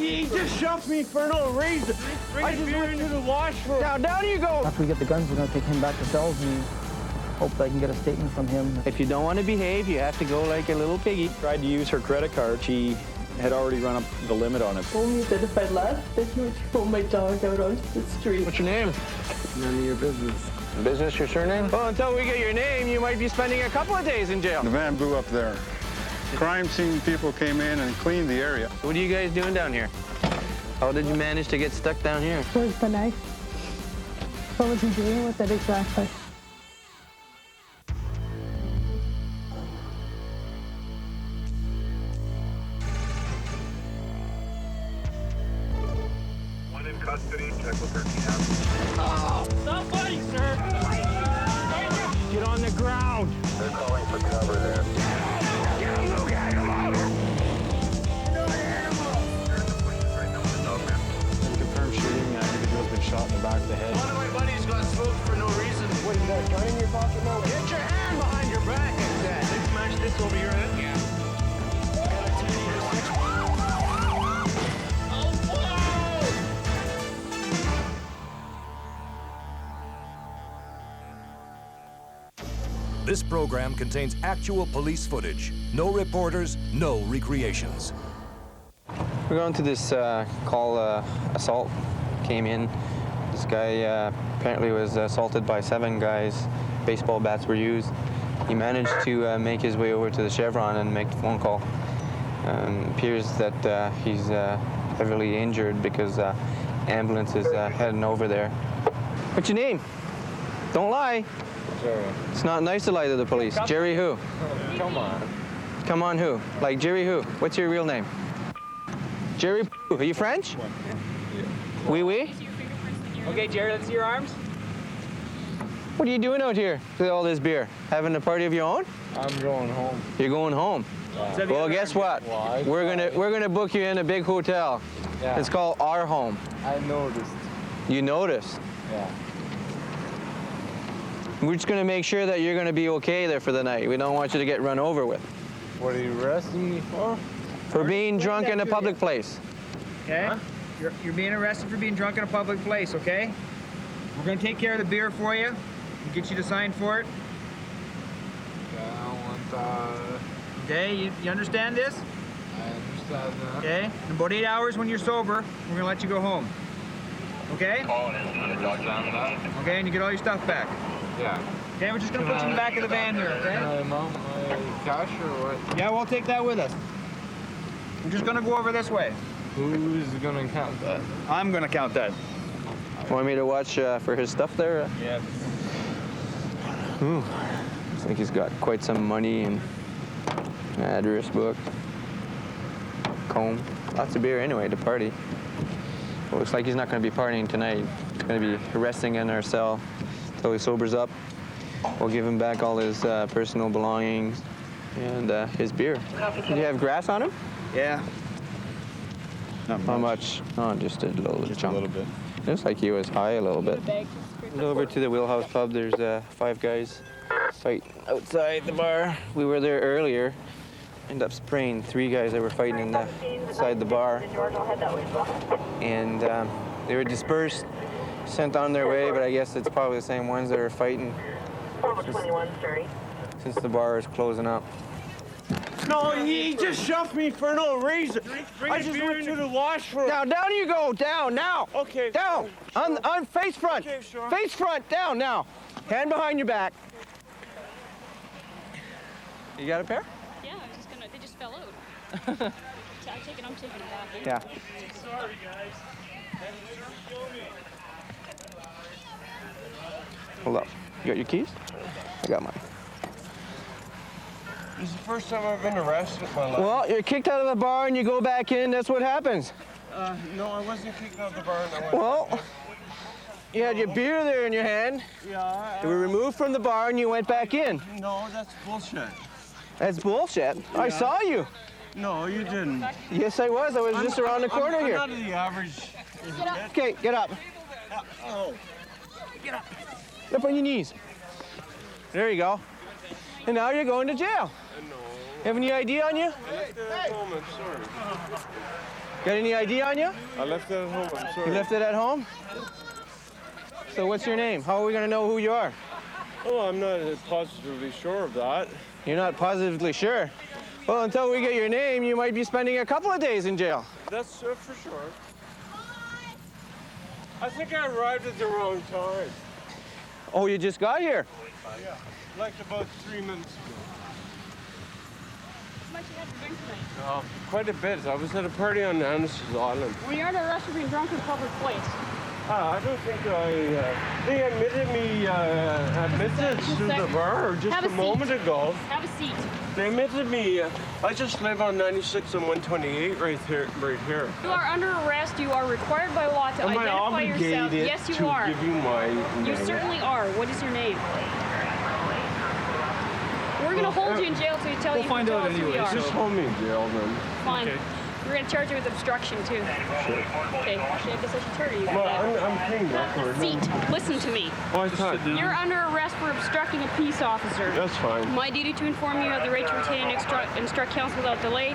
he just shoved me for no reason. I just went to the washroom. Now, down you go. After we get the guns, we're going to take him back to cells and hope that I can get a statement from him. If you don't want to behave, you have to go like a little piggy. Tried to use her credit card. She had already run up the limit on it. Told me that if I left, that he would throw my dog out onto the street. What's your name? None of your business. Business, your surname? Well, until we get your name, you might be spending a couple of days in jail. The van blew up there. Crime scene people came in and cleaned the area. What are you guys doing down here? How did you manage to get stuck down here? Where's the knife? What was he doing with it exactly? One in custody, check with 13 hours. Stop fighting, sir. Get on the ground. They're calling for cover there. Confirmed shooting. An individual's been shot in the back of the head. One of my buddies got smoked for no reason. What, you got a gun in your pocket now? Get your hand behind your back. Let's smash this over your head. Yeah. This program contains actual police footage. No reporters, no recreations. We're going to this call assault. Came in. This guy apparently was assaulted by 7 guys. Baseball bats were used. He managed to make his way over to the Chevron and make the phone call. Appears that he's heavily injured because ambulance is heading over there. What's your name? Don't lie. Jerry. It's not nice to lie to the police. Jerry who? Come on. Come on who? Like Jerry who? What's your real name? Jerry who? Are you French? Yeah. Oui, oui? Okay, Jerry, let's see your arms. What are you doing out here with all this beer? Having a party of your own? I'm going home. You're going home. Yeah. Well, guess what? Why? We're gonna book you in a big hotel. Yeah. It's called Our Home. I noticed. You noticed. Yeah. We're just gonna make sure that you're gonna be okay there for the night. We don't want you to get run over with. What are you arresting me for? For being drunk in a public place. Okay? Huh? You're being arrested for being drunk in a public place, okay? We're gonna take care of the beer for you and get you to sign for it. Yeah, I don't want that. Okay, you understand this? I understand that. Okay? In about 8 hours when you're sober, we're gonna let you go home. Okay? Okay, and you get all your stuff back. Yeah. Okay, we're just gonna put you in the back of the van here, Can okay? I mount my cash or what? Yeah, we'll take that with us. We're just gonna go over this way. Who's gonna count that? I'm gonna count that. Want me to watch for his stuff there? Yes. Ooh. Looks like he's got quite some money and address book, comb, lots of beer anyway to party. Well, looks like he's not going to be partying tonight. He's going to be resting in our cell until he sobers up. We'll give him back all his personal belongings and his beer. Did you have grass on him? Yeah. How much? Oh, just a little Just chunk. a little bit. Looks like he was high a little bit. Over to the Wheelhouse Pub. There's 5 guys fighting outside the bar. We were there earlier. Ended up spraying 3 guys that were fighting inside the bar. And they were dispersed, sent on their way, but I guess it's probably the same ones that are fighting since the bar is closing up. No, he just shoved me for no reason. I just went to the washroom. Now, down you go, down, now. Okay. Down, on face front. Okay, sure. Face front, down, now. Hand behind your back. You got a pair? Yeah, I was just gonna, they just fell out. I'm taking it back. Yeah. Sorry, guys. Hold up. You got your keys? I got mine. This is the first time I've been arrested in my life. Well, you're kicked out of the bar and you go back in. That's what happens. No, I wasn't kicked out of the bar. And I went Well, you had your beer there in your hand. yeah. You were removed from the bar and you went back in. No, that's bullshit. That's bullshit. I saw you. No, you didn't. Yes, I was. I was just around the corner I'm here. not the average. Okay, get up. Oh. Up on your knees. There you go. And now you're going to jail. No. You have any ID on you? Hey. Moment, sorry. Got any ID on you? I left it at home. I'm sorry. You left it at home? So what's your name? How are we gonna know who you are? Oh, I'm not positively sure of that. You're not positively sure? Well, until we get your name, you might be spending a couple of days in jail. That's for sure. I think I arrived at the wrong time. Oh, you just got here? Yeah, like about 3 minutes ago. How much you had to drink tonight? Quite a bit. I was at a party on Anderson's Island. Well, you're under arrest for being drunk in a public place. I don't think they admitted me to the bar just Have a a seat. moment ago. Have a seat. They admitted me. I just live on 96 and 128 right here. You are under arrest. You are required by law to Am I identify yourself. obligated Yes, you to are. give you my You name? certainly are. What is your name? We're going to hold you in jail till you tell we'll you find tell out us who anyway, you are. Just hold me in jail then. Fine. We're going to charge you with obstruction too. Sure. Okay. Actually, I guess I should charge you. Well, I'm paying record. Seat. Listen to me. Oh, I thought. You're under arrest for obstructing a peace officer. That's fine. My duty to inform you of the right to retain and instruct counsel without delay.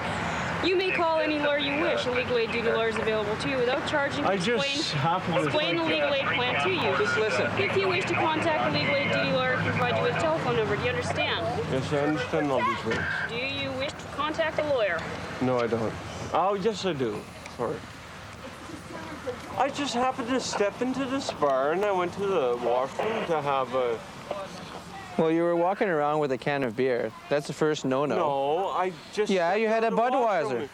You may call any lawyer you wish. A legal aid duty lawyer is available to you without charging. I just happen to explain the legal aid plan to you. Just listen. If you wish to contact a legal aid duty lawyer, I can provide you with a telephone number. Do you understand? Yes, I understand all these words. Do you wish to contact a lawyer? No, I don't. Oh, yes, I do. Sorry. I just happened to step into this bar and I went to the washroom to have a... Well, you were walking around with a can of beer. That's the first no-no. No, I just... Yeah, you had a Budweiser.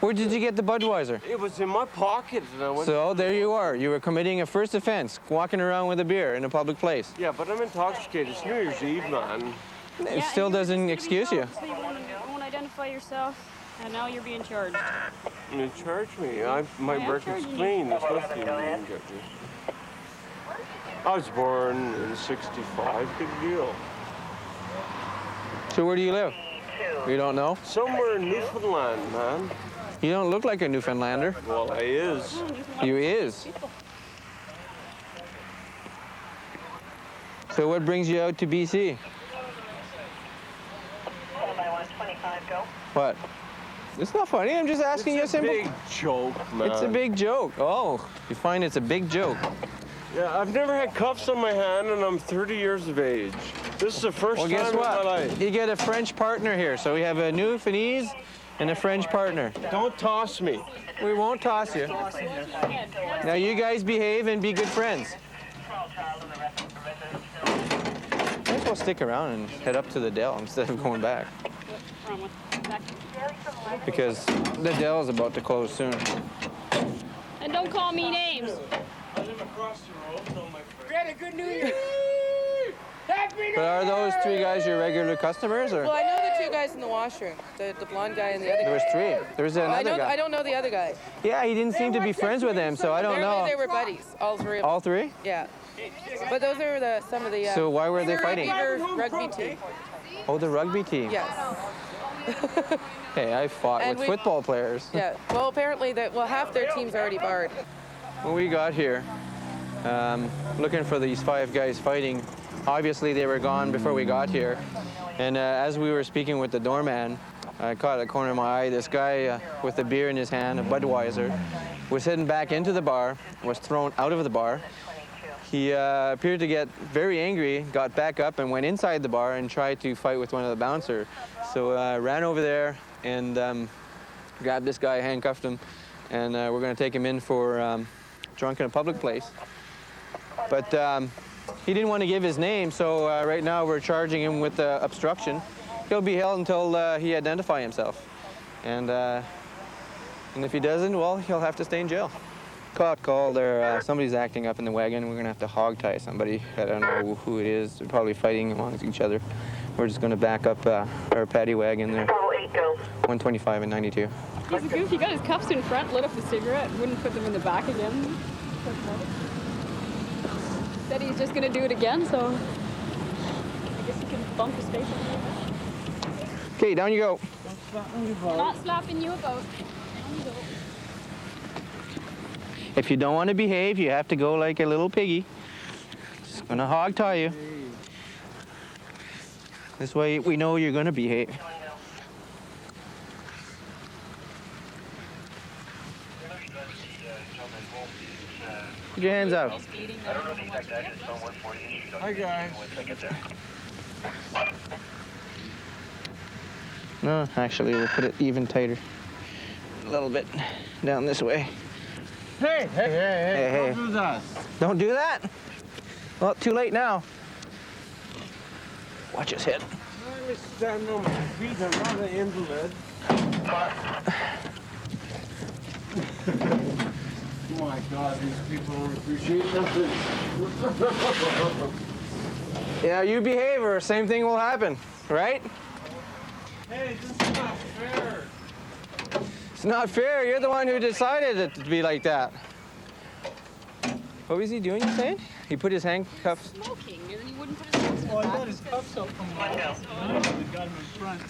Where did you get the Budweiser? It was in my pocket and I went... So there you are. You were committing a first offense, walking around with a beer in a public place. Yeah, but I'm intoxicated. It's New Year's Eve, man. It still doesn't excuse you. So you won't identify yourself, and now you're being charged. You charge me. My am record's charging you. clean. There's nothing you can get me. I was born in '65. Big deal. So where do you live? You don't know? Somewhere in Newfoundland, man. You don't look like a Newfoundlander. Well, I is. You is. So what brings you out to BC? What? It's not funny. I'm just asking you a simple. It's a big joke, man. It's a big joke. Oh, you find it's a big joke. Yeah, I've never had cuffs on my hand, and I'm 30 years of age. This is the first Well, time guess in my what? life. You get a French partner here. So we have a Newfoundlandese and a French partner. Don't toss me. We won't toss you. Now you guys behave and be good friends. Might as well stick around and head up to the Dell instead of going back. Because the Dell is about to close soon. And don't call me names. I live across the road on my friend. We had a good New Year. Happy New But are those three guys your regular customers, or? Well, I know the two guys in the washroom, the blonde guy and the other There guy. was three. There was another guy. I don't know the other guy. Yeah, he didn't seem to be friends with him, so I don't Apparently know. they were buddies, all three of them. All three? Yeah. But those are some of the... So why were they fighting? Beaver rugby team. Oh, the rugby team. Yes. Hey, I fought And with football players. Yeah. Well, apparently, half their team's already barred. When we got here, looking for these five guys fighting, obviously they were gone before we got here. And as we were speaking with the doorman, I caught a corner of my eye. This guy with a beer in his hand, a Budweiser, was heading back into the bar, was thrown out of the bar. He appeared to get very angry, got back up and went inside the bar and tried to fight with one of the bouncers. So ran over there and grabbed this guy, handcuffed him, and we're going to take him in for drunk in a public place. But he didn't want to give his name, so right now we're charging him with obstruction. He'll be held until he identifies himself. And if he doesn't, well, he'll have to stay in jail. Call there, somebody's acting up in the wagon. We're gonna have to hog tie somebody. I don't know who it is. They're probably fighting amongst each other. We're just gonna back up our paddy wagon there. 125 and 92. He's a goof. He got his cuffs in front, lit up a cigarette, wouldn't put them in the back again. Said he's just gonna do it again, so I guess he can bump his face. Okay, down you go. Not slapping you about. Down you go. If you don't want to behave, you have to go like a little piggy. Just gonna hog tie you. This way we know you're gonna behave. Put your hands out. I don't know the exact address. Phone 140. Hi, guys. Once I get there. No, actually, we'll put it even tighter. A little bit down this way. Hey, Hey. Don't do that. Don't do that. Well, too late now. Watch his head. Let me stand on my feet. I'm not an invalid. Oh my God, these people don't appreciate nothing. Yeah, you behave or same thing will happen, right? Hey, this is not fair. It's not fair. You're the one who decided it to be like that. What was he doing, you saying? He put his handcuffs... Smoking, and then he wouldn't put his hands in Well, I the got back. his cuffs up from my house. I got him in front.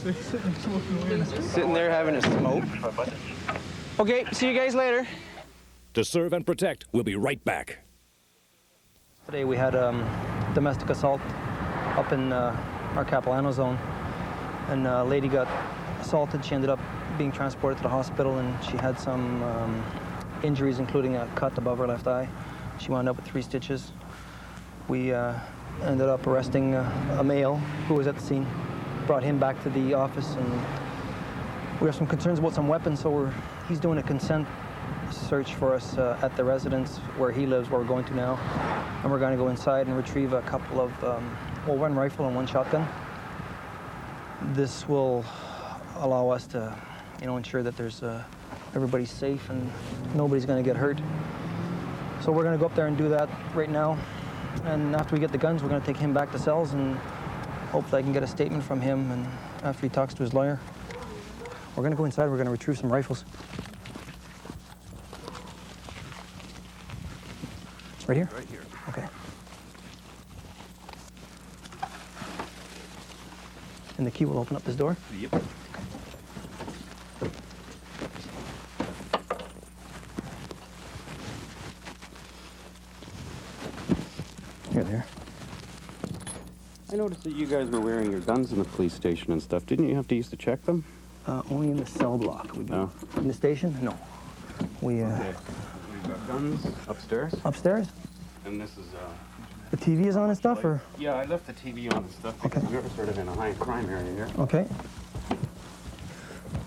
So he's sitting there smoking away. Sitting there having a smoke. Okay, see you guys later. To serve and protect, we'll be right back. Today we had domestic assault up in our Capilano zone. And a lady got assaulted. She ended up being transported to the hospital, and she had some injuries, including a cut above her left eye. She wound up with 3 stitches. We ended up arresting a male who was at the scene, brought him back to the office, and we have some concerns about some weapons, so he's doing a consent search for us at the residence where he lives, where we're going to now. And we're going to go inside and retrieve a couple of, well, 1 rifle and 1 shotgun. This will allow us to, ensure that there's everybody's safe and nobody's going to get hurt. So we're going to go up there and do that right now. And after we get the guns, we're going to take him back to cells, and hopefully I can get a statement from him. And after he talks to his lawyer, we're going to go inside. We're going to retrieve some rifles. Right here? Right here. Okay. And the key will open up this door? Yep. Here they are. I noticed that you guys were wearing your guns in the police station and stuff. Didn't you have to use to check them? Only in the cell block. We do. No. In the station? No. We, Okay. We've got guns upstairs, upstairs? and this is, The TV is on and stuff, or? yeah, I left the TV on and stuff because Okay. we're sort of in a high crime area here. Okay.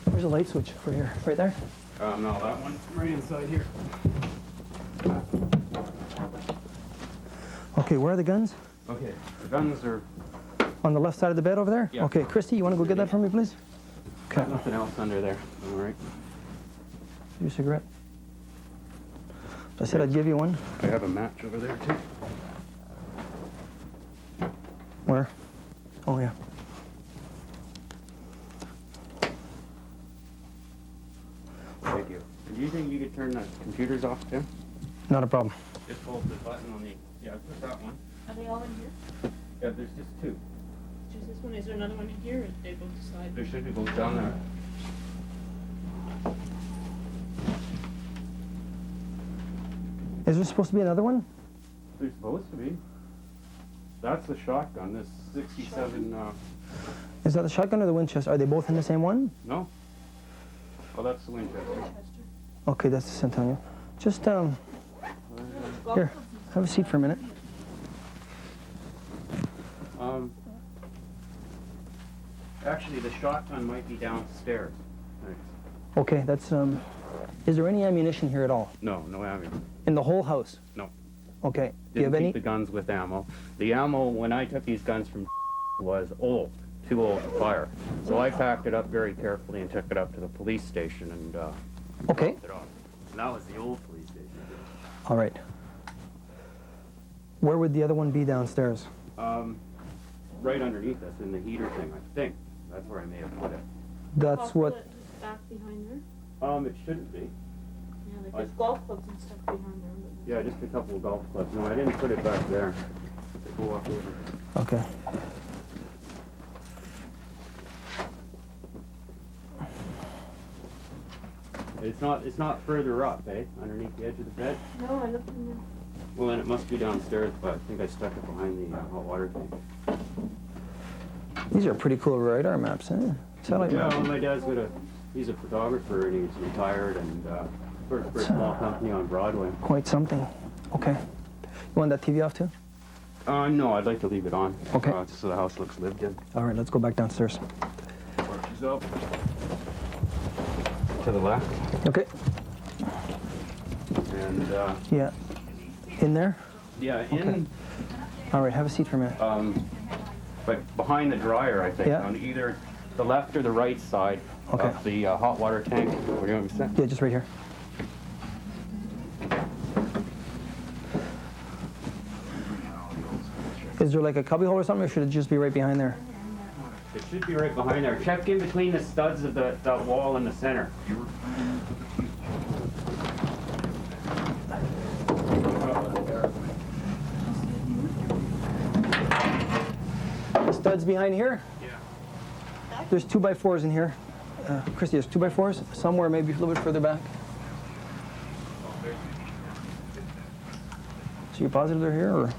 Where's the light switch for here? Right there? No, that one right inside here. Okay, where are the guns? Okay, the guns are, On the left side of the bed over there? Yeah. Okay, Christy, you want to go get that for me, please? Okay. nothing else under there. All right. Your cigarette. I said I'd give you one. I have a match over there too. Where? Oh, yeah. Thank you. Do you think you could turn the computers off too? Not a problem. Just hold the button on the, yeah, put that one. Are they all in here? Yeah, there's just 2. Just this one? Is there another one in here, or did they both decide? There should be both down there. Is there supposed to be another one? There's supposed to be. That's the shotgun, this 67, Is that the shotgun or the Winchester? Are they both in the same one? no? Oh, that's the Winchester. Okay, that's the Centennial. Just, here, have a seat for a minute. Actually, the shotgun might be downstairs. Thanks. Okay, that's, is there any ammunition here at all? No, no ammo. In the whole house? No. Okay, do you Didn't have keep any? the guns with ammo. The ammo, when I took these guns from was old, too old to fire. So I packed it up very carefully and took it up to the police station and Okay, dropped it off. And that was the old police station. all right. Where would the other one be downstairs? Right underneath us in the heater thing, I think. That's where I may have put it. That's what, Back behind there? It shouldn't be. Yeah, like there's golf clubs and stuff behind there. Yeah, just a couple of golf clubs. No, I didn't put it back there. Go walk over. okay. It's not further up, eh? Underneath the edge of the bed? No, I looked in there. Well, then it must be downstairs, but I think I stuck it behind the hot water tank. These are pretty cool radar maps, eh? Satellite Yeah, maps. well, my dad's he's a photographer and he's retired and Works for a small company on Broadway. Quite something. Okay. You want that TV off too? No, I'd like to leave it on. Okay. Just so the house looks lived in. All right, let's go back downstairs. She's up. To the left. Okay. And, Yeah. In there? yeah, Okay. All right, have a seat for a minute. But behind the dryer, I think, Yeah. on either the left or the right side Okay. of the hot water tank. Where do you want me to sit? Yeah, just right here. Is there like a cubby hole or something, or should it just be right behind there? It should be right behind there. Check in between the studs of that wall in the center. The studs behind here? Yeah. There's 2x4s in here. Christy, there's 2x4s somewhere, maybe a little bit further back. So you're positive they're here, or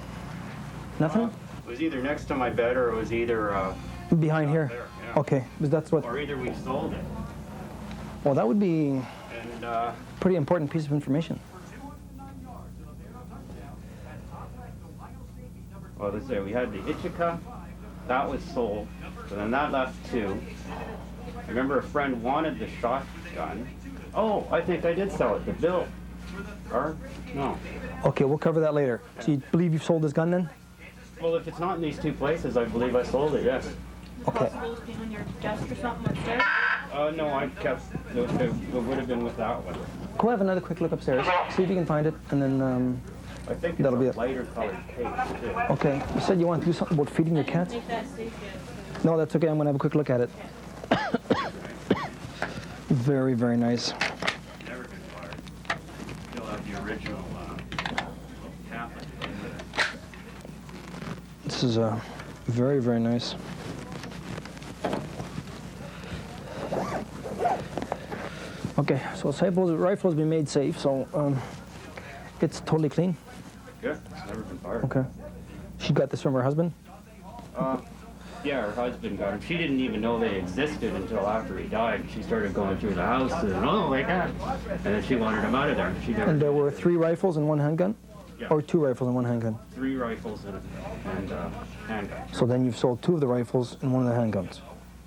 nothing? It was either next to my bed or it was either Behind here. there, yeah. Okay, because that's what. Or either we sold it. Well, that would be And a pretty important piece of information. well, let's say we had the Ichika, that was sold. So then that left 2. I remember a friend wanted the shotgun. Oh, I think I did sell it to Bill. Or no. Okay, we'll cover that later. So you believe you've sold this gun then? Well, if it's not in these 2 places, I believe I sold it. Yes. Okay. Possible it's behind your desk or something upstairs? No, I kept. It would have been with that one. Go have another quick look upstairs. See if you can find it, and then. I think it's That'll be a it. lighter colored case too. Okay. You said you want to do something about feeding your cats? Make that safe yet. No, that's okay. I'm gonna have a quick look at it. Very, very nice. Never been fired. Still have the original Catholic. This is very, very nice. Okay, so the rifle has been made safe, so it's totally clean. Good. It's never been fired. Okay. She got this from her husband? Yeah, her husband got him. She didn't even know they existed until after he died. She started going through the house and, oh my God. And then she wanted him out of there. She never. And there were 3 rifles and 1 handgun? Yeah. Or 2 rifles and 1 handgun? 3 rifles and handgun. So then you've sold 2 of the rifles and 1 of the handguns?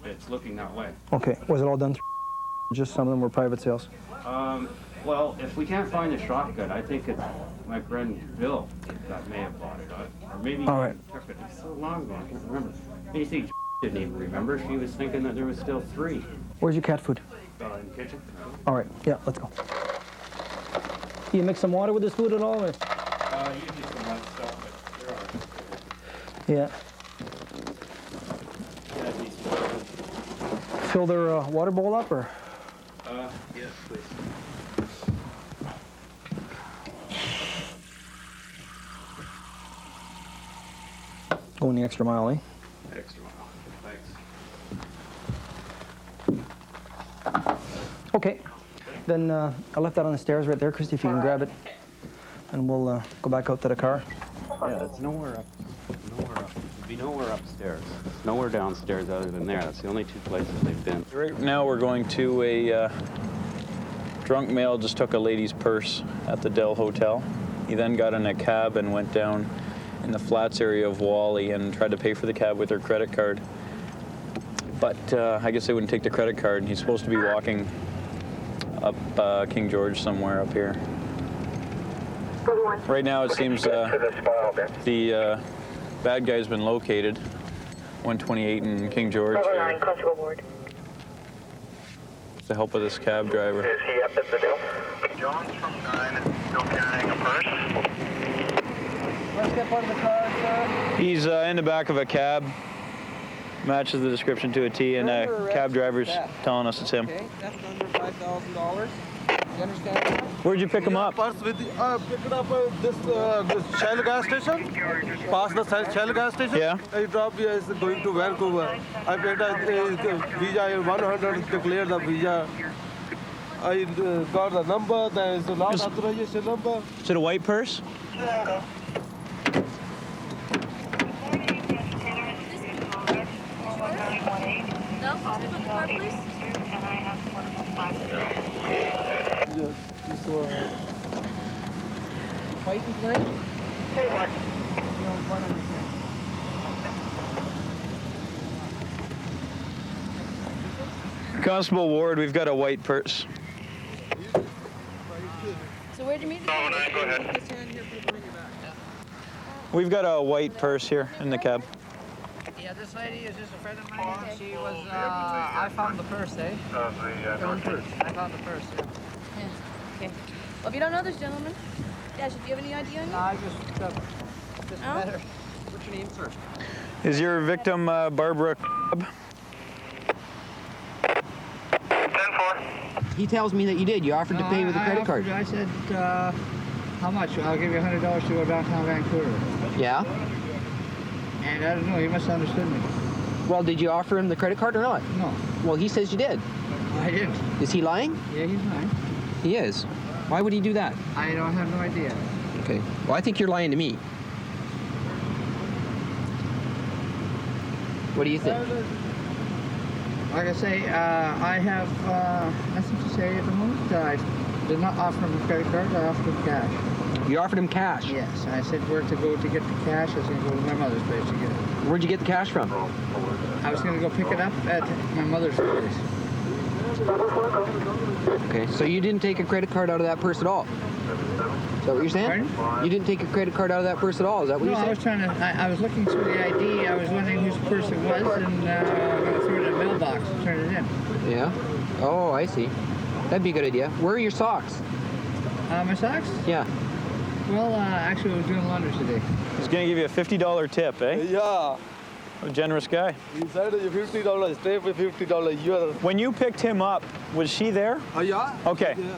It's looking that way. Okay. Was it all done through? Just some of them were private sales? Well, if we can't find the shotgun, I think it's my friend Bill that may have bought it. Or maybe All right. he took it. It's so long ago, I can't remember. And you see, didn't even remember. She was thinking that there was still 3 Where's your cat food? in the kitchen. All right. Yeah, let's go. You mix some water with this food at all? Or? Usually some light stuff, but there are. Yeah. Fill their water bowl up, or? Yes, please. Going the extra mile, eh? Extra mile. Thanks. Okay. Then I left that on the stairs right there, Christy, if you can grab it. And we'll go back out to the car. Yeah, it's nowhere up. Nowhere up. It'd be nowhere upstairs. Nowhere downstairs other than there. That's the only 2 places they've been. Right now we're going to a drunk male just took a lady's purse at the Dell Hotel. He then got in a cab and went down in the flats area of Wally and tried to pay for the cab with her credit card. But I guess they wouldn't take the credit card, and he's supposed to be walking up King George somewhere up here. Right now it seems the bad guy's been located, 128 in King George here. With the help of this cab driver. Is he up at the deal? John's from 9 is still carrying a purse. Let's get part of the car, sir. He's in the back of a cab. Matches the description to a T, and cab driver's telling us it's him. Okay, that's under $5,000. You understand that? Where'd you pick him up? Purse with picked up this Shell gas station. Past the Shell gas station. Yeah. I dropped here is going to Vancouver. I picked up visa 100 to clear the visa. I got the number. There is the last authorization number. Is it a white purse? to a fighting tonight? Constable Ward, we've got a white purse. So where'd you meet him? Oh, 9, go ahead. We've got a white purse here in the cab. Yeah, this lady is just a friend of mine. She was, I found the purse, eh? I found the purse, yeah. Yeah. Okay. Well, if you don't know this gentleman, yeah, do you have any idea on you? I just No? met her. What's your name, sir? Is your victim Barbara? 10-4. He tells me that you did. You offered to pay with a credit card. I said, how much? I'll give you $100 to go downtown Vancouver. Yeah? And I don't know, he must have understood me. Well, did you offer him the credit card or not? No, Well, he says you did. I didn't. Is he lying? Yeah, he's lying. He is. Why would he do that? I don't have no idea. Okay. Well, I think you're lying to me. What do you think? Like I say, I have nothing to say at the moment. I did not offer him a credit card, I offered him cash. You offered him cash? Yes, I said where to go to get the cash. I was going to go to my mother's place to get it. Where'd you get the cash from? I was going to go pick it up at my mother's place. Okay, so you didn't take a credit card out of that purse at all? Is that what you're saying? Pardon? You didn't take a credit card out of that purse at all? Is that what No, you're saying? I was trying to, I was looking through the ID. I was wondering whose purse it was, and I'm going to throw it in a mailbox and turn it in. Yeah? Oh, I see. That'd be a good idea. Where are your socks? My socks? Yeah. Well, actually, I was doing laundry today. He's gonna give you a $50 tip, eh? Yeah. A generous guy. He said $50, stay for $50. You are. When you picked him up, was she there? Yeah. Okay. Yeah.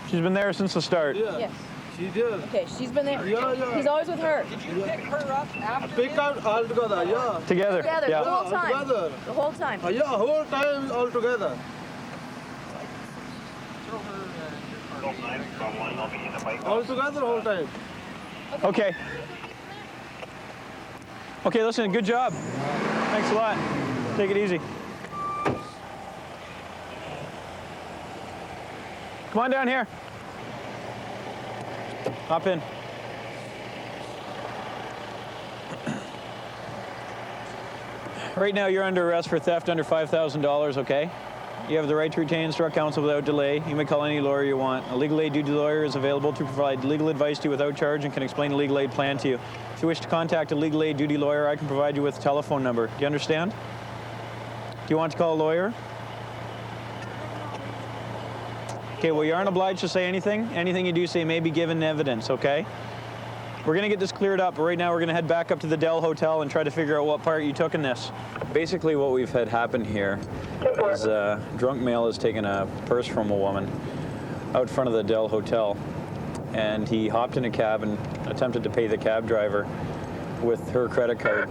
She's been there since the start. Yeah. Yes. She did. Okay, she's been there. Yeah. He's always with her. Did you pick her up after Pick out all together. Yeah. Together. Together, Yeah. the whole time. Together. The whole time. Yeah, whole time all together. All together whole time. Okay. Okay, listen, good job. Thanks a lot. Take it easy. Come on down here. Hop in. Right now, you're under arrest for theft under $5,000, okay? You have the right to retain and instruct counsel without delay. You may call any lawyer you want. A legal aid duty lawyer is available to provide legal advice to you without charge and can explain a legal aid plan to you. If you wish to contact a legal aid duty lawyer, I can provide you with a telephone number. Do you understand? Do you want to call a lawyer? Okay, well, you aren't obliged to say anything. Anything you do say may be given evidence, okay? We're gonna get this cleared up, but right now we're gonna head back up to the Dell Hotel and try to figure out what part you took in this. Basically what we've had happen here is a drunk male has taken a purse from a woman out front of the Dell Hotel, and he hopped in a cab and attempted to pay the cab driver with her credit card.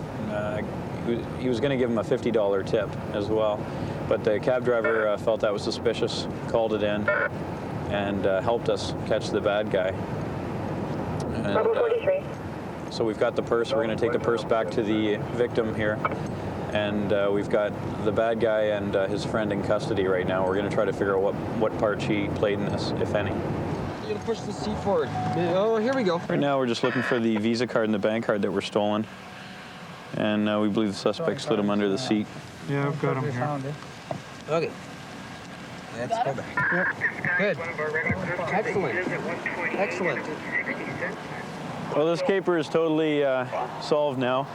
He was gonna give him a $50 tip as well, but the cab driver felt that was suspicious, called it in, and helped us catch the bad guy. And, so we've got the purse. We're going to take the purse back to the victim here, and we've got the bad guy and his friend in custody right now. We're going to try to figure out what part she played in this, if any. You're gonna push the seat forward. Oh, here we go. Right now we're just looking for the Visa card and the bank card that were stolen, and we believe the suspect slid them under the seat. Yeah, I've got him here. Okay. Let's go back. Yep. Good. Excellent. Excellent. Well, this caper is totally solved now.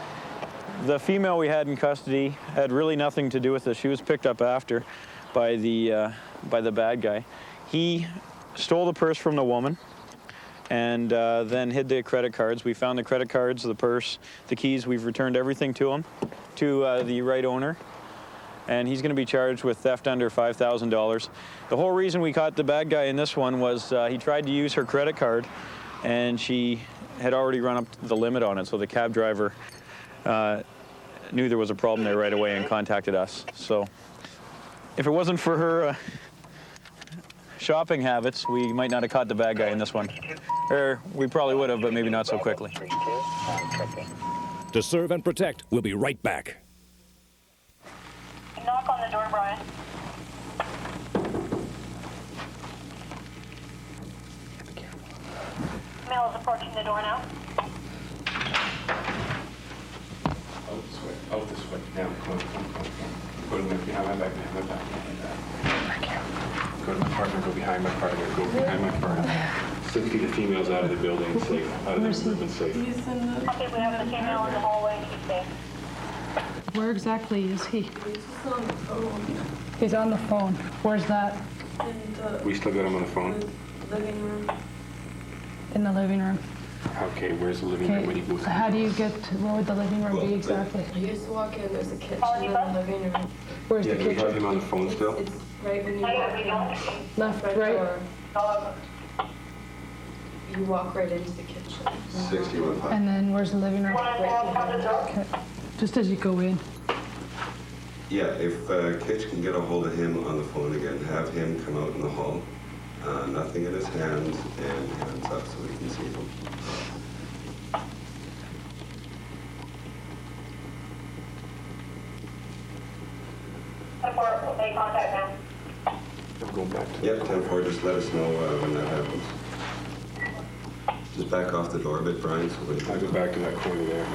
The female we had in custody had really nothing to do with this. She was picked up after by the bad guy. He stole the purse from the woman and then hid the credit cards. We found the credit cards, the purse, the keys. We've returned everything to him, to the right owner. And he's going to be charged with theft under $5,000. The whole reason we caught the bad guy in this one was he tried to use her credit card, and she had already run up the limit on it, so the cab driver knew there was a problem there right away and contacted us. So if it wasn't for her shopping habits, we might not have caught the bad guy in this one. Or we probably would have, but maybe not so quickly. To serve and protect, we'll be right back. Knock on the door, Brian. female is approaching the door now. Out this way. Now, come on. Go to my, behind my back, behind my back, behind my back. Go to my partner, go behind my partner, go behind my partner. 6 feet of females out of the building, safe, out of the movement, safe. Okay, we have the female in the hallway, she's safe. Where exactly is he? He's on the phone. Where's that? We still got him on the phone? Living room. In the living room. Okay, where's the living room when he Okay. goes? How do you get to, where would the living room be exactly? You used to walk in, there's a kitchen in the living room. Where's Yeah, the do we have kitchen? him on the phone still? It's right when you walk in. Left, Right right? door. You walk right into the kitchen. 61. And then where's the living room? Right behind the door. Okay. Just as you go in. Yeah, if Kitch can get a hold of him on the phone again, have him come out in the hall. Nothing in his hands and hands up so we can see him. Make contact now. I'm going back to Yep, 10-4, just let us know when that happens. Just back off the door a bit, Brian, so we I'll go back to that corner there.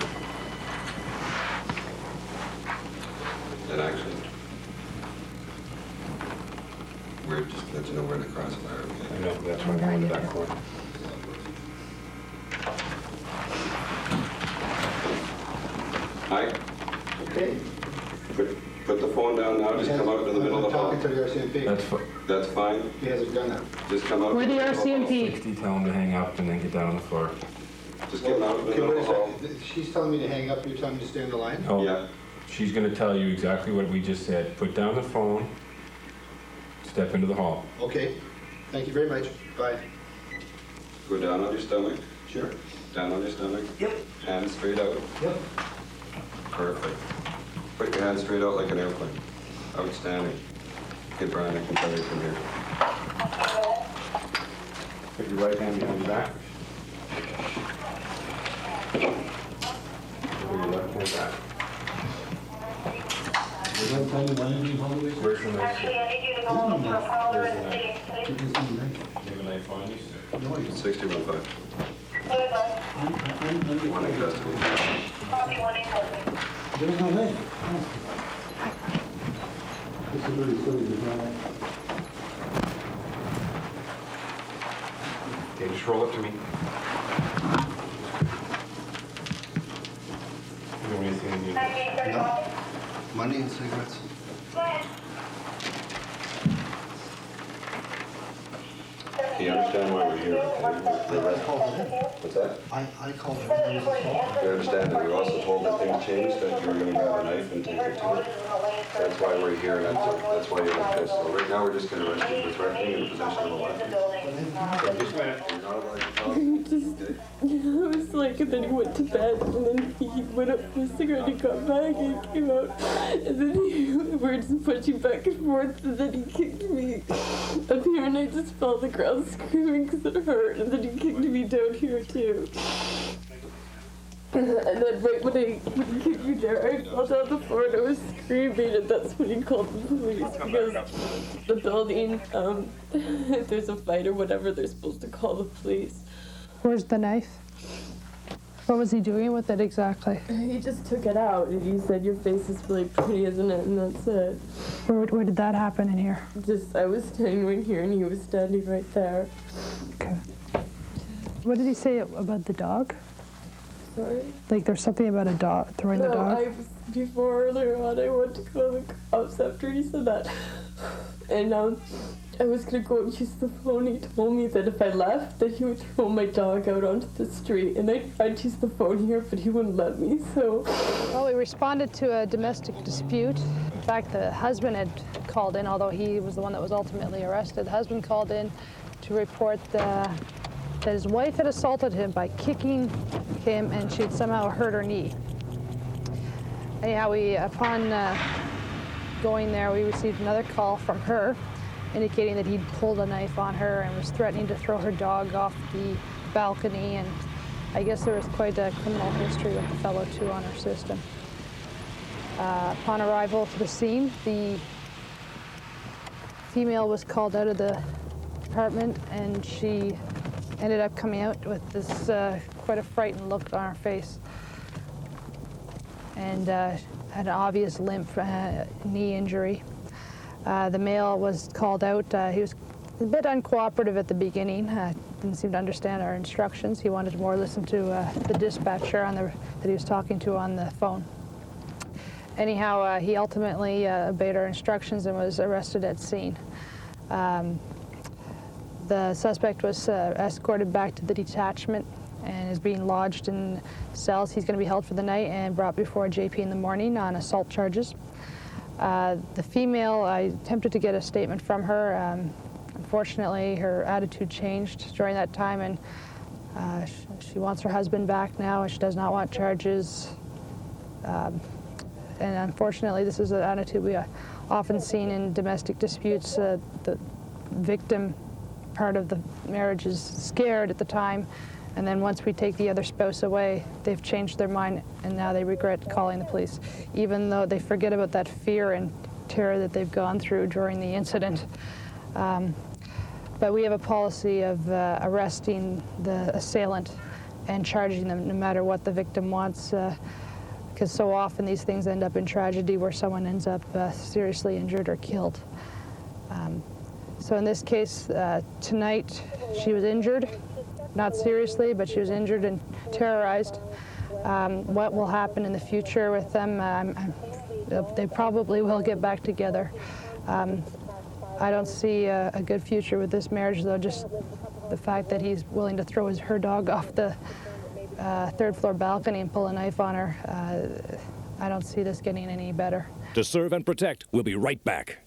And actually, we're just let you know we're in the crossfire, okay? I know, that's why I'm going to that corner. Mike? Okay. Put the phone down now, just come out in the middle of the hall. To the RCMP. That's fine, He hasn't done that. just come out. Where the RCMP? 60, tell him to hang up and then get down on the floor. Just get him out in the Okay, middle wait of a the hall. second. She's telling me to hang up, you're telling me to stay on the line? Oh, Yeah. she's gonna tell you exactly what we just said. Put down the phone, step into the hall. Okay, thank you very much. Bye. Go down on your stomach, Sure. down on your stomach. Yep. Hands straight out. Yep. Perfect. Put your hands straight out like an airplane. Outstanding. Okay, Brian, I can tell you from here. Put your right hand behind your back. Put your left hand back. Where's the knife? Actually, I need you to go over for a prowler and see. Do you have a knife on you? 61.5. Good, bud. One in custody. Copy, one in custody. There's no way. This is really silly, there's no way. Okay, just roll up to me. You don't anything in you. 98, No. Money and cigarettes. Go ahead. Do you understand why we're here? I called it in. What's that? I called it in. It was a phone. You understand that we were also told that things changed, that you were gonna grab a knife and take it to it? That's why we're here, and that's why you're like this. So right now, we're just gonna arrest you for threatening and possession of a weapon. So just a minute, you're not allowed to talk. It was like, and then he went to bed, and then he went up for a cigarette, he got back, and he came out, and then we were just pushing back and forth, and then he kicked me up here, and I just fell on the ground screaming because it hurt, and then he kicked me down here too. And then right when he kicked me there, I fell down the floor and I was screaming, and that's when he called the police because the building, if there's a fight or whatever, they're supposed to call the police. Where's the knife? What was he doing with it exactly? He just took it out and he said, "Your face is really pretty, isn't it?" And that's it. Where did that happen in here? Just, I was standing right here and he was standing right there. Okay. What did he say about the dog? Sorry? Like there's something about a dog, throwing the dog? I was, before earlier on, I went to call the cops after he said that. And I was gonna go and use the phone. He told me that if I left, that he would throw my dog out onto the street. And I tried to use the phone here, but he wouldn't let me, so. Well, we responded to a domestic dispute. In fact, the husband had called in, although he was the one that was ultimately arrested. The husband called in to report that his wife had assaulted him by kicking him, and she had somehow hurt her knee. Anyhow, upon going there, we received another call from her indicating that he'd pulled a knife on her and was threatening to throw her dog off the balcony, and I guess there was quite a criminal history with the fellow too on her system. Upon arrival to the scene, the female was called out of the apartment, and she ended up coming out with this quite a frightened look on her face, and had an obvious limp knee injury. The male was called out. He was a bit uncooperative at the beginning. Didn't seem to understand our instructions. He wanted to more listen to the dispatcher that he was talking to on the phone. Anyhow, he ultimately obeyed our instructions and was arrested at scene. The suspect was escorted back to the detachment and is being lodged in cells. He's going to be held for the night and brought before JP in the morning on assault charges. The female, I attempted to get a statement from her. Unfortunately, her attitude changed during that time, and she wants her husband back now, and she does not want charges. And unfortunately, this is an attitude we often seen in domestic disputes. The victim part of the marriage is scared at the time, and then once we take the other spouse away, they've changed their mind, and now they regret calling the police, even though they forget about that fear and terror that they've gone through during the incident. But we have a policy of arresting the assailant and charging them no matter what the victim wants, because so often these things end up in tragedy where someone ends up seriously injured or killed. So in this case, tonight, she was injured, not seriously, but she was injured and terrorized. What will happen in the future with them, they probably will get back together. I don't see a good future with this marriage, though. Just the fact that he's willing to throw her dog off the third-floor balcony and pull a knife on her, I don't see this getting any better. To serve and protect, we'll be right back.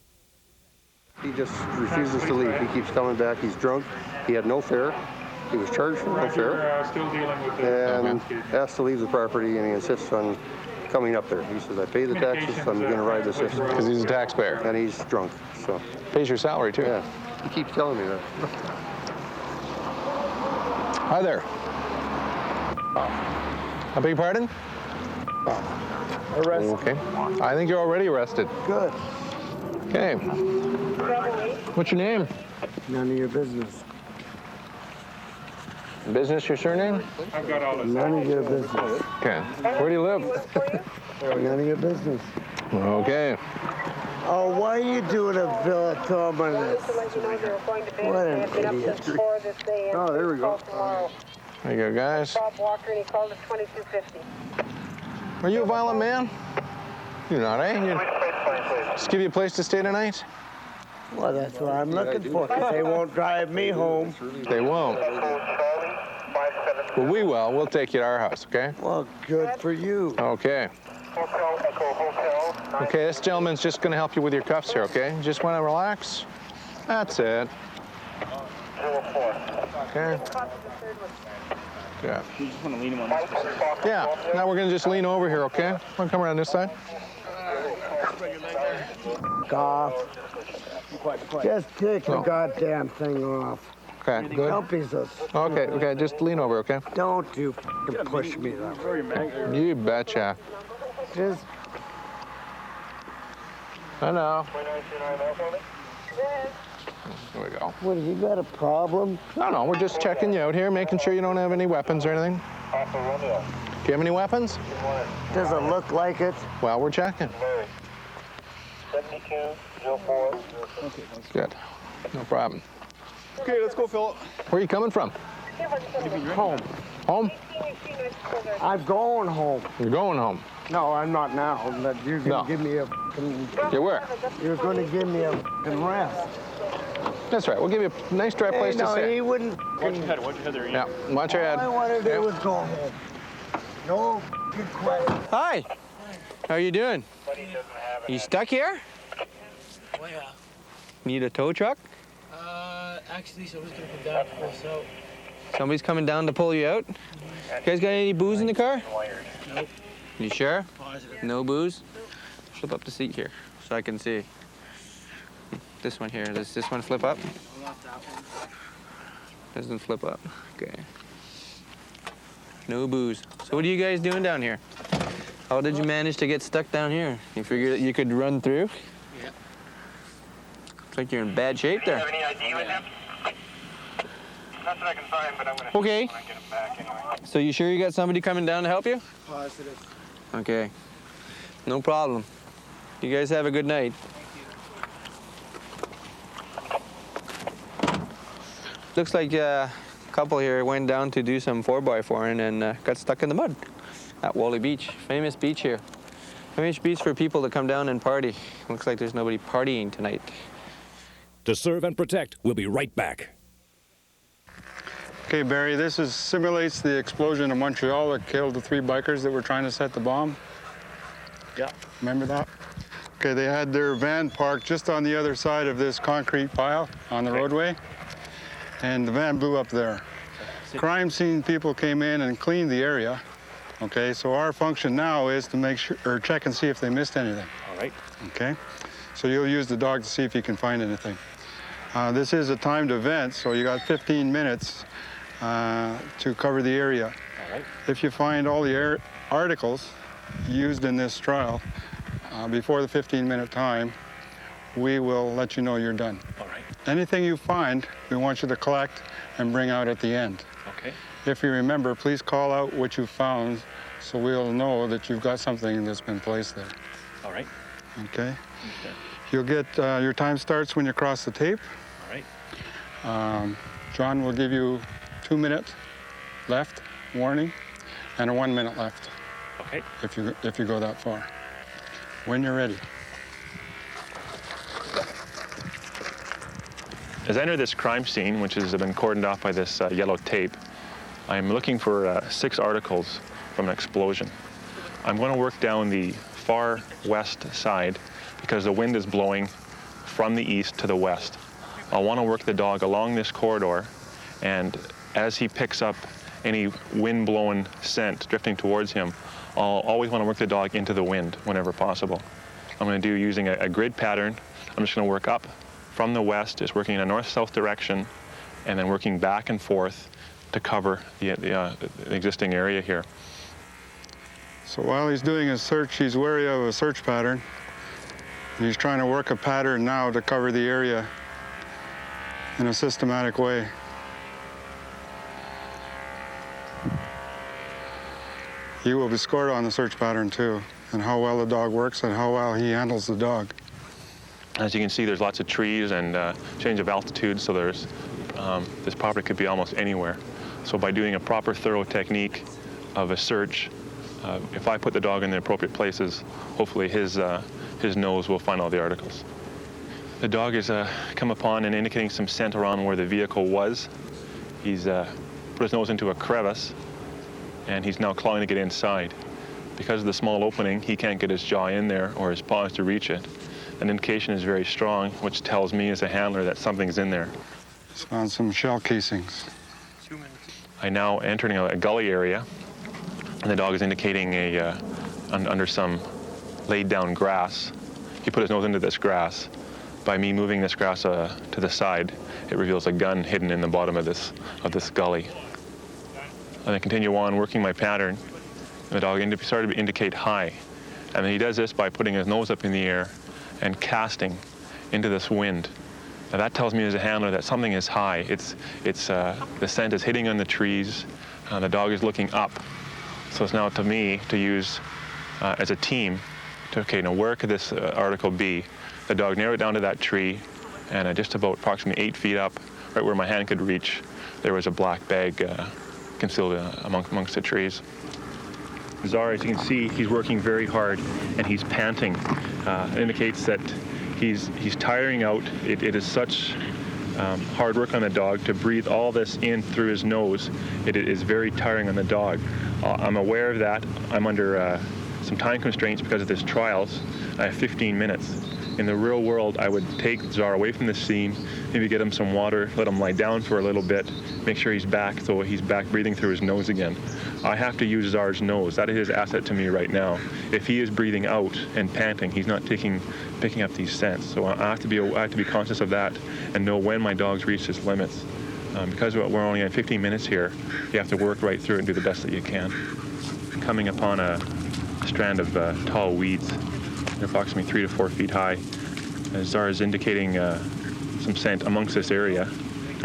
He just refuses to leave. He keeps coming back. He's drunk. He had no fare. He was charged for no fare. Still dealing with the and asked to leave the property, and he insists on coming up there. He says, I pay the taxes, so I'm going to ride the system. Because he's a taxpayer. And he's drunk, so. Pays your salary, too. Yeah. He keeps telling me that. Hi there. I beg your pardon? Arrested. Okay. I think you're already arrested. Good. Okay. What's your name? None of your business. Business, your surname? I've got all this. None of your business. Okay. Where do you live? None of your business. Okay. Oh, why are you doing a Villa Tom on this? What an idiot. Oh, there we go. There you go, guys. Bob Walker, and he called it 2250. Are you a violent man? You're not, eh? Just give you a place to stay tonight? Well, that's what I'm looking for, because they won't drive me home. They won't. Well, we will. We'll take you to our house, okay? Well, good for you. Okay. Okay, this gentleman's just going to help you with your cuffs here, okay? You just want to relax? That's it. Okay. Yeah. You just want to lean him on this person. Yeah. Now we're going to just lean over here, okay? Want to come around this side? Off. Just take the goddamn thing off. Okay, good. Don't be so Okay, okay, just lean over, okay? Don't you f***ing push me that way. You betcha. Just... I know. There we go. What, you got a problem? No, we're just checking you out here, making sure you don't have any weapons or anything. Do you have any weapons? Does it look like it? Well, we're checking. 7204. Good. No problem. Okay, let's go, Philip. Where are you coming from? Home. Home? I'm going home. You're going home. No, I'm not now. But you're going to give me a You where? You're going to give me a rest. That's right. We'll give you a nice dry place to no, stay. he wouldn't. Watch your head. Watch your head there, Ian. Yeah, watch your head. All I wanted to do was go home. No good question. Hi. How are you doing? You stuck here? Oh, yeah. Need a tow truck? Actually, someone's gonna come down to pull us out. Somebody's coming down to pull you out? You guys got any booze in the car? Nope. You sure? Positive. No booze? Flip up the seat here so I can see. This one here. Does this one flip up? Not that one. Doesn't flip up. Okay. No booze. So what are you guys doing down here? How did you manage to get stuck down here? You figured that you could run through? Yeah. Looks like you're in bad shape there. Do you have any ID with him? That's what I can find, but I'm going to Okay. when I get him back anyway. So you sure you got somebody coming down to help you? Positive. Okay. No problem. You guys have a good night. Looks like a couple here went down to do some 4x4 and got stuck in the mud at Wally Beach. Famous beach here. Famous beach for people to come down and party. Looks like there's nobody partying tonight. To serve and protect, we'll be right back. Okay, Barry, this simulates the explosion in Montreal that killed the 3 bikers that were trying to set the bomb. Yeah. Remember that? Okay, they had their van parked just on the other side of this concrete pile on the roadway, and the van blew up there. Crime scene people came in and cleaned the area. Okay, so our function now is to make sure, or check and see if they missed anything. All right. Okay, so you'll use the dog to see if you can find anything. This is a timed event, so you got 15 minutes to cover the area. All right. If you find all the articles used in this trial before the 15-minute time, we will let you know you're done. All right. Anything you find, we want you to collect and bring out at the end. Okay. If you remember, please call out what you found so we'll know that you've got something that's been placed there. All right. Okay? Okay. You'll get, your time starts when you cross the tape. All right. John will give you 2 minutes left, warning, and a 1 minute left. Okay. If you go that far. When you're ready. As I enter this crime scene, which has been cordoned off by this yellow tape, I'm looking for 6 articles from an explosion. I'm going to work down the far west side because the wind is blowing from the east to the west. I'll want to work the dog along this corridor, and as he picks up any wind-blown scent drifting towards him, I'll always want to work the dog into the wind whenever possible. I'm going to do using a grid pattern. I'm just going to work up from the west, just working in a north-south direction, and then working back and forth to cover the existing area here. So while he's doing his search, he's wary of a search pattern. He's trying to work a pattern now to cover the area in a systematic way. He will be scored on the search pattern too, and how well the dog works and how well he handles the dog. As you can see, there's lots of trees and change of altitude, so there's this property could be almost anywhere. So by doing a proper, thorough technique of a search, if I put the dog in the appropriate places, hopefully his nose will find all the articles. The dog has come upon and indicating some scent around where the vehicle was. He's put his nose into a crevice, and he's now clawing to get inside. Because of the small opening, he can't get his jaw in there or his paws to reach it. An indication is very strong, which tells me as a handler that something's in there. He's found some shell casings. I'm now entering a gully area, and the dog is indicating under some laid down grass. He put his nose into this grass. By me moving this grass to the side, it reveals a gun hidden in the bottom of this gully. And I continue on working my pattern, and the dog started to indicate high. And then he does this by putting his nose up in the air and casting into this wind. Now that tells me as a handler that something is high. The scent is hitting on the trees. The dog is looking up. So it's now to me to use as a team to, okay, now where could this article be? The dog narrowed it down to that tree, and just about approximately 8 feet up, right where my hand could reach, there was a black bag concealed amongst the trees. Zara, as you can see, he's working very hard and he's panting. It indicates that he's tiring out. It is such hard work on the dog to breathe all this in through his nose. It is very tiring on the dog. I'm aware of that. I'm under some time constraints because of this trials. I have 15 minutes. In the real world, I would take Zara away from the scene, maybe get him some water, let him lie down for a little bit, make sure he's back so he's back breathing through his nose again. I have to use Zara's nose. That is his asset to me right now. If he is breathing out and panting, he's not picking up these scents. So I have to be conscious of that and know when my dog's reached his limits. Because we're only at 15 minutes here, you have to work right through and do the best that you can. Coming upon a strand of tall weeds, they're approximately 3 to 4 feet high. Zara is indicating some scent amongst this area.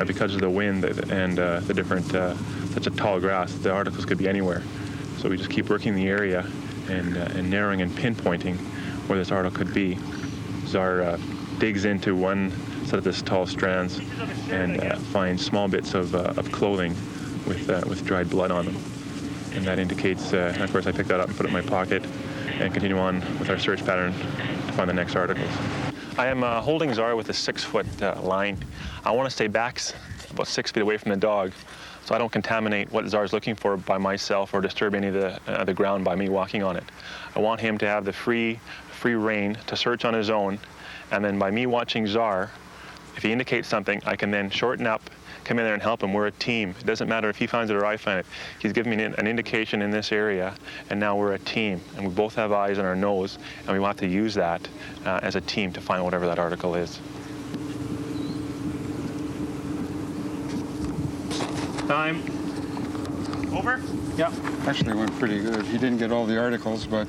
because of the wind and the different, such a tall grass, the articles could be anywhere. So we just keep working the area and narrowing and pinpointing where this article could be. Czar digs into one set of this tall strands and finds small bits of clothing with dried blood on them. And that indicates, and of course I pick that up and put it in my pocket and continue on with our search pattern to find the next articles. I am holding Czar with a 6-foot line. I want to stay back about 6 feet away from the dog so I don't contaminate what Czar's looking for by myself or disturb any of the ground by me walking on it. I want him to have the free rein to search on his own, and then by me watching Czar, if he indicates something, I can then shorten up, come in there and help him. We're a team. It doesn't matter if he finds it or I find it. He's given me an indication in this area, and now we're a team. And we both have eyes on our nose, and we want to use that as a team to find whatever that article is. Time. Over? Yeah. Actually went pretty good. He didn't get all the articles, but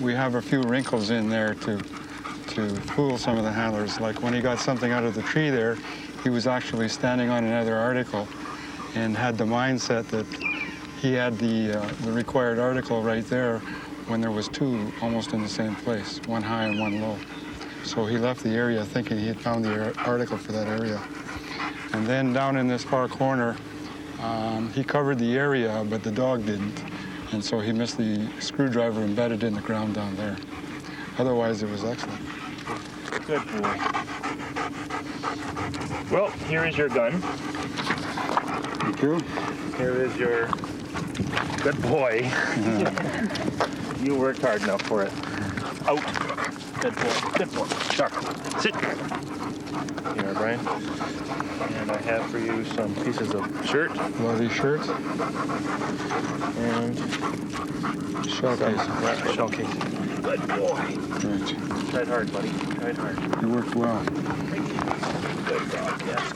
we have a few wrinkles in there to fool some of the handlers. Like when he got something out of the tree there, he was actually standing on another article and had the mindset that he had the required article right there when there was two almost in the same place, one high and one low. So he left the area thinking he had found the article for that area. And then down in this far corner, he covered the area, but the dog didn't. And so he missed the screwdriver embedded in the ground down there. Otherwise, it was excellent. Good boy. Well, here is your gun. Thank you. Here is your good boy. You worked hard enough for it. Out. Good boy. Good boy. Sharp. Sit. Here, Brian. And I have for you some pieces of shirt. Bloody shirt. And shell case. Shell case. Good boy. Right. Tried hard, buddy. Tried hard. You worked well. Good dog. Yes.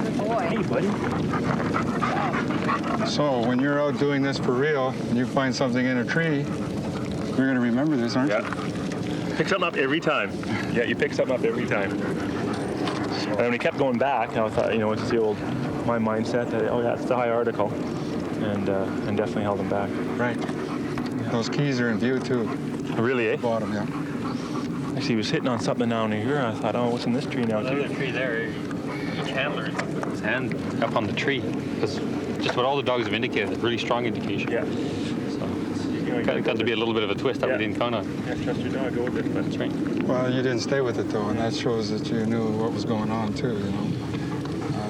Good boy. Hey, buddy. So when you're out doing this for real and you find something in a tree, you're going to remember this, aren't you? Pick something up every time. Yeah, you pick something up every time. And when he kept going back, I thought, you know, it's the old, my mindset that, oh yeah, it's the high article. And definitely held him back. Right. Those keys are in view too. Really, eh? Bottom, yeah. Actually, he was hitting on something down here. I thought, oh, what's in this tree now? The other tree there, each handler put his hand up on the tree. Because just what all the dogs have indicated, a really strong indication. Yeah. So got to be a little bit of a twist that we didn't count on. Yeah, trust your dog, go with it. That's right. Well, you didn't stay with it though, and that shows that you knew what was going on too, you know.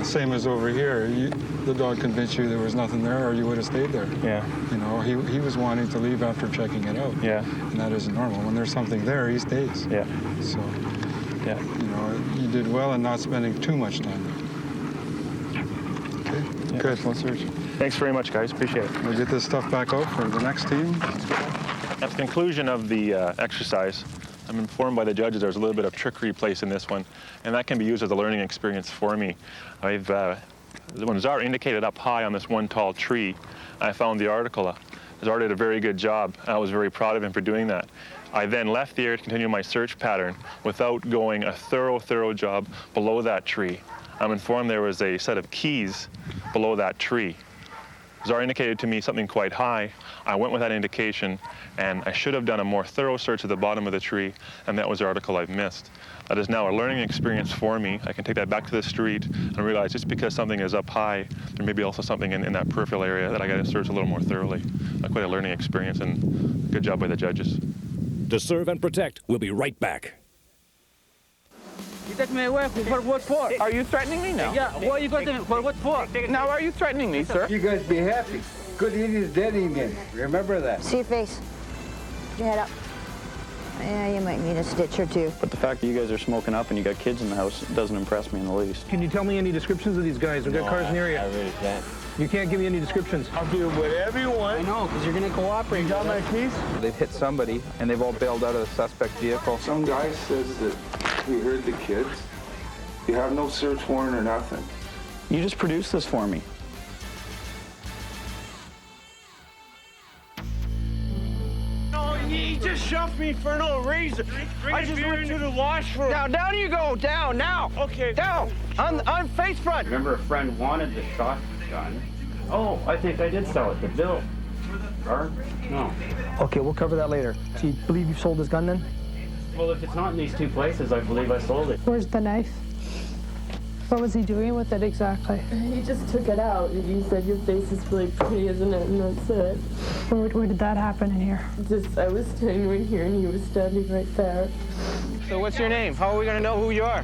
Same as over here, the dog convinced you there was nothing there or you would have stayed there. Yeah. You know, he was wanting to leave after checking it out. Yeah. And that isn't normal. When there's something there, he stays. Yeah. So, yeah. You know, you did well in not spending too much time there. Okay, yeah, good. Excellent search. Thanks very much, guys. Appreciate it. We'll get this stuff back out for the next team. At the conclusion of the exercise, I'm informed by the judges there's a little bit of trickery placed in this one, and that can be used as a learning experience for me. When Czar indicated up high on this one tall tree, I found the article. Czar did a very good job. I was very proud of him for doing that. I then left the area to continue my search pattern without going a thorough job below that tree. I'm informed there was a set of keys below that tree. Czar indicated to me something quite high. I went with that indication, and I should have done a more thorough search at the bottom of the tree, and that was the article I've missed. That is now a learning experience for me. I can take that back to the street and realize just because something is up high, there may be also something in that peripheral area that I got to search a little more thoroughly. Quite a learning experience, and good job by the judges. To serve and protect, we'll be right back. You take me away for what for? Are you threatening me now? Yeah, why you got them? For what for? Now are you threatening me, sir? You guys be happy. Good eating is dead eating. Remember that. See your face. Put your head up. Yeah, you might need a stitch or two. But the fact that you guys are smoking up and you got kids in the house doesn't impress me in the least. Can you tell me any descriptions of these guys? We've got cars in the area. I really can't. You can't give me any descriptions. I'll do whatever you want. I know, because you're going to cooperate. You got my keys? They've hit somebody and they've all bailed out of the suspect vehicle. Some guy says that we heard the kids. You have no search warrant or nothing. You just produced this for me. No, he shoved me for no reason. I just went to the washroom. Now, down you go, down, now. Okay. Down, on face front. Remember a friend wanted the shotgun. Oh, I think I did sell it to Bill. Or, no. Okay, we'll cover that later. So you believe you've sold his gun then? Well, if it's not in these two places, I believe I sold it. Where's the knife? What was he doing with it exactly? He just took it out and he said, your face is really pretty, isn't it? And that's it. Where did that happen in here? I was standing right here and he was standing right there. So what's your name? How are we going to know who you are?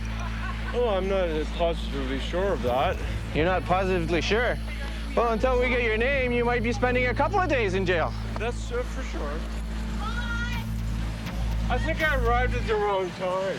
Oh, I'm not positively sure of that. You're not positively sure? Well, until we get your name, you might be spending a couple of days in jail. That's for sure. I think I arrived at the wrong time.